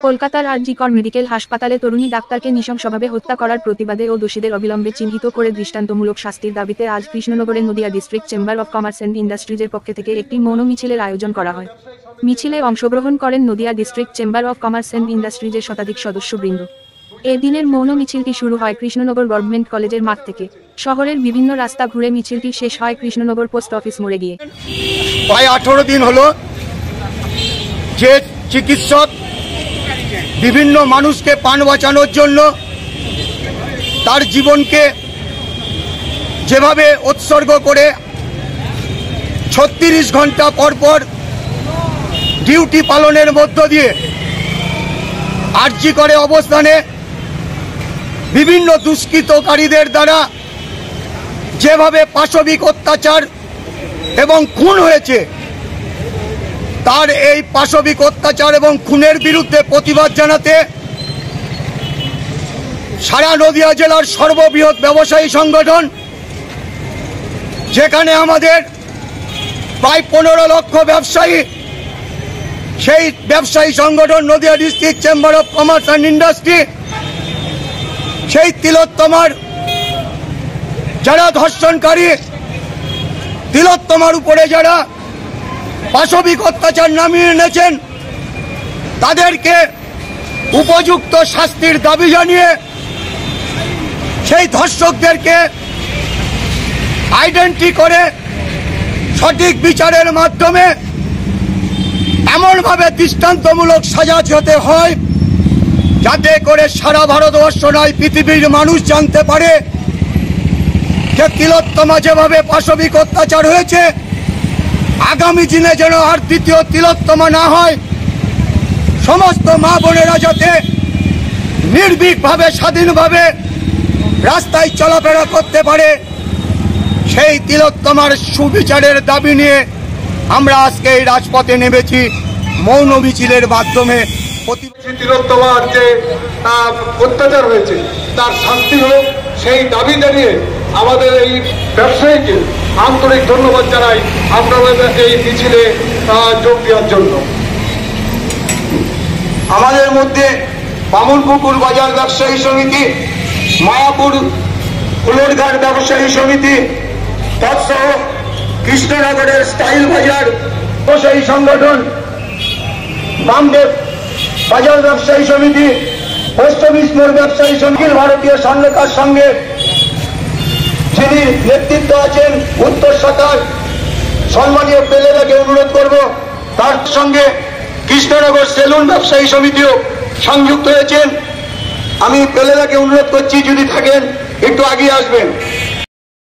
কলকাতার আর.জি. কর মেডিকেল হাসপাতালে তরুণী ডাক্তারকে নৃশংসভাবে হত্যা করার প্রতিবাদে ও দোষীদের অবিলম্বে চিহ্নিত করে দৃষ্টান্তমূলক শাস্তির দাবিতে আজ কৃষ্ণনগরের Nadia district chamber of commerce and ইন্ডাস্ট্রিজের পক্ষ থেকে একটি মৌন মিছিলের আয়োজন করা হয়। মিছিলে অংশগ্রহণ করেন Nadia district chamber of commerce and ইন্ডাস্ট্রিজের শতাধিক সদস্যবৃন্দ। এদিনের মৌন মিছিলটি শুরু হয় কৃষ্ণনগর গভর্নমেন্ট কলেজের মাঠ থেকে। শহরের বিভিন্ন রাস্তা ঘুরে মিছিলটি শেষ হয় কৃষ্ণনগর পোস্ট অফিস মোড়ে গিয়ে। প্রায় 18 দিন হলো যে চিকিৎসক বিভিন্ন মানুষকে প্রাণ বাঁচানোর জন্য তার জীবনকে যেভাবে উৎসর্গ করে 36 ঘন্টা পর পর ডিউটি পালনের মধ্য দিয়ে আর.জি. করে অবস্থানে বিভিন্ন দুষ্কৃতকারীদের দ্বারা যেভাবে পাশবিক অত্যাচার এবং খুন হয়েছে, তার এই পাশবিক অত্যাচার এবং খুনের বিরুদ্ধে প্রতিবাদ জানাতে সারা নদিয়া জেলার সর্ববৃহৎ ব্যবসায়ী সংগঠন, যেখানে আমাদের প্রায় 15 লক্ষ ব্যবসায়ী, সেই ব্যবসায়ী সংগঠন Nadia district chamber of commerce and industry সেই তিলোত্তমার যারা ধর্ষণকারী, তিলোত্তমার উপরে যারা পাশবিক অত্যাচার নামিয়ে এনেছেন, তাদেরকে উপযুক্ত শাস্তির দাবি জানিয়ে সেই ধর্ষকদেরকে আইডেন্টি করে সঠিক বিচারের মাধ্যমে এমনভাবে দৃষ্টান্তমূলক সাজা হতে হয় যাতে করে সারা ভারতবর্ষ নয় পৃথিবীর মানুষ জানতে পারে যে তিলোত্তমা যেভাবে পাশবিক অত্যাচার হয়েছে, আগামী দিনে যেন আর দ্বিতীয় তিলোত্তমা না হয়। সমস্ত মা বোনেরা যাতে নির্ভীকভাবে স্বাধীনভাবে রাস্তায় চলাফেরা করতে পারে, সেই তিলোত্তমার সুবিচারের দাবি নিয়ে আমরা আজকে এই রাজপথে নেমেছি মৌন মিছিলের মাধ্যমে। তিলোত্তমার যে অত্যাচার হয়েছে তার শাস্তি হোক, সেই দাবি জানিয়ে আমাদের এই ব্যবসায়ীকে আন্তরিক ধন্যবাদ জানাই আপনাদের এই মিছিলে যোগ দেওয়ার জন্য। আমাদের মধ্যে বামুনপুকুর বাজার ব্যবসায়ী সমিতি, মায়াপুর ফুলরঘাট ব্যবসায়ী সমিতি, তৎসহ কৃষ্ণনগরের স্টাইল বাজার ব্যবসায়ী সংগঠন, বামদেব বাজার ব্যবসায়ী সমিতি, পোস্ট অফিস মোড় ব্যবসায়ী সমিতি, ভারতীয় স্বর্ণকার সঙ্গে যিনি নেতৃত্ব আছেন উত্তর শাখার সম্মানীয় পেলেদাকে অনুরোধ করব, তার সঙ্গে কৃষ্ণনগর সেলুন ব্যবসায়ী সমিতিও সংযুক্ত হয়েছেন। আমি পেলেদাকে অনুরোধ করছি যদি থাকেন একটু আগিয়ে আসবেন।